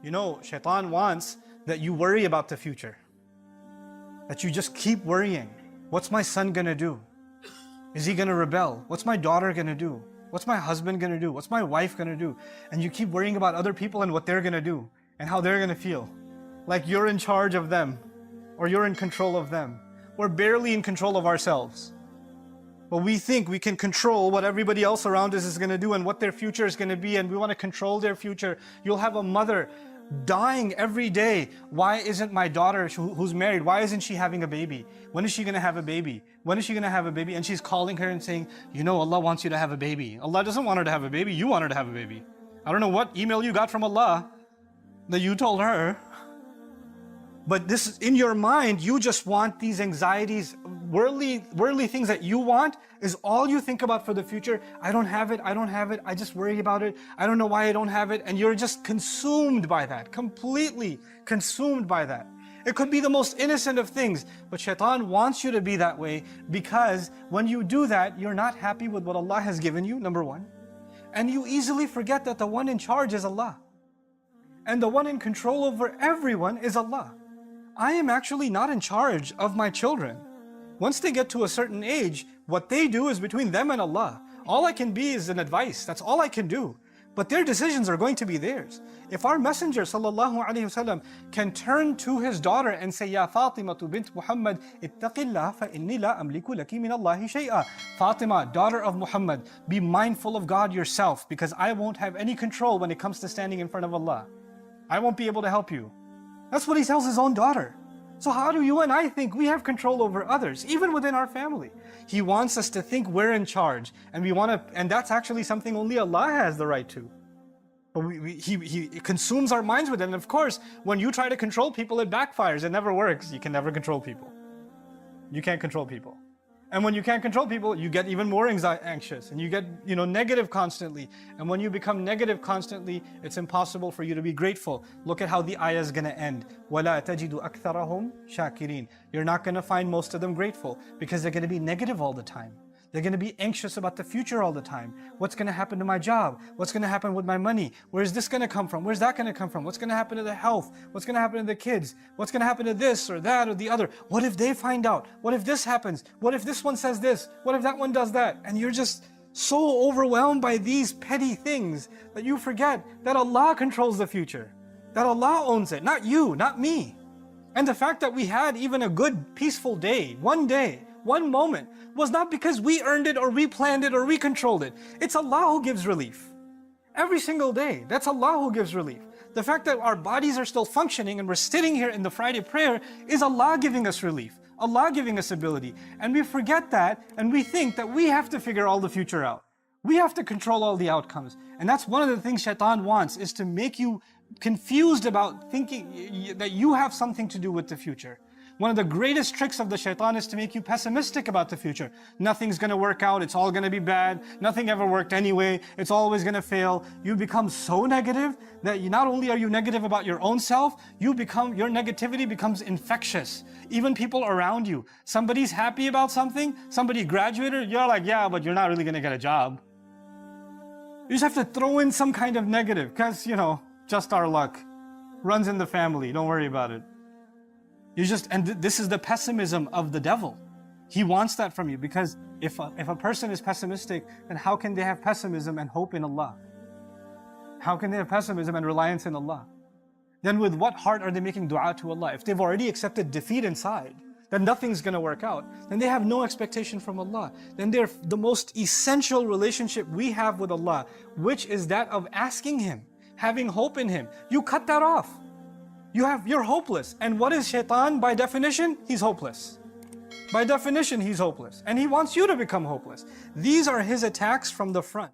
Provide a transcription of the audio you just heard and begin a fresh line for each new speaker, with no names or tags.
You know, shaitan wants that you worry about the future. That you just keep worrying. What's my son gonna do? Is he gonna rebel? What's my daughter gonna do? What's my husband gonna do? What's my wife gonna do? And you keep worrying about other people and what they're gonna do and how they're gonna feel. Like you're in charge of them or you're in control of them. We're barely in control of ourselves. But we think we can control what everybody else around us is gonna do and what their future is gonna be, and we wanna control their future. You'll have a mother dying every day. Why isn't my daughter who's married, why isn't she having a baby? When is she gonna have a baby? When is she gonna have a baby? And she's calling her and saying, you know, Allah wants you to have a baby. Allah doesn't want her to have a baby, you want her to have a baby. I don't know what email you got from Allah that you told her. But this is in your mind, you just want these anxieties, worldly things that you want is all you think about for the future. I don't have it, I just worry about it. I don't know why I don't have it. And you're just consumed by that, completely consumed by that. It could be the most innocent of things, but shaitan wants you to be that way because when you do that, you're not happy with what Allah has given you, number one. And you easily forget that the one in charge is Allah. And the one in control over everyone is Allah. I am actually not in charge of my children. Once they get to a certain age, what they do is between them and Allah. All I can be is an advice. That's all I can do. But their decisions are going to be theirs. If our Messenger sallallahu alaihi wasallam can turn to his daughter and say, Ya Fatima bint Muhammad, ittaqillah fa inni la amliku laki min Allahi shay'a. Fatima, daughter of Muhammad, be mindful of God yourself because I won't have any control when it comes to standing in front of Allah. I won't be able to help you. That's what he tells his own daughter. So how do you and I think we have control over others, even within our family? He wants us to think we're in charge, and and that's actually something only Allah has the right to. But He consumes our minds with it, and of course, when you try to control people, it backfires, it never works. You can never control people. You can't control people. And when you can't control people, you get even more anxious and you get, negative constantly. And when you become negative constantly, it's impossible for you to be grateful. Look at how the ayah is going to end. وَلَا تَجِدُ أَكْثَرَهُمْ شَاكِرِينَ. You're not going to find most of them grateful because they're going to be negative all the time. They're going to be anxious about the future all the time. What's going to happen to my job? What's going to happen with my money? Where's this going to come from? Where's that going to come from? What's going to happen to the health? What's going to happen to the kids? What's going to happen to this or that or the other? What if they find out? What if this happens? What if this one says this? What if that one does that? And you're just so overwhelmed by these petty things that you forget that Allah controls the future. That Allah owns it, not you, not me. And the fact that we had even a good, peaceful day, one moment, was not because we earned it or we planned it or we controlled it. It's Allah who gives relief. Every single day, that's Allah who gives relief. The fact that our bodies are still functioning and we're sitting here in the Friday prayer is Allah giving us relief. Allah giving us ability. And we forget that and we think that we have to figure all the future out. We have to control all the outcomes. And that's one of the things shaitan wants, is to make you confused about thinking that you have something to do with the future. One of the greatest tricks of the shaitan is to make you pessimistic about the future. Nothing's going to work out, it's all going to be bad, nothing ever worked anyway, it's always going to fail. You become so negative that not only are you negative about your own self, your negativity becomes infectious. Even people around you. Somebody's happy about something, somebody graduated, you're like, yeah, but you're not really going to get a job. You just have to throw in some kind of negative, because, just our luck. Runs in the family, don't worry about it. And this is the pessimism of the devil. He wants that from you, because if a person is pessimistic, then how can they have pessimism and hope in Allah? How can they have pessimism and reliance in Allah? Then with what heart are they making dua to Allah? If they've already accepted defeat inside, then nothing's going to work out. Then they have no expectation from Allah. Then they're the most essential relationship we have with Allah, which is that of asking Him, having hope in Him. You cut that off. You're hopeless. And what is shaitan by definition? He's hopeless. By definition, he's hopeless. And he wants you to become hopeless. These are his attacks from the front.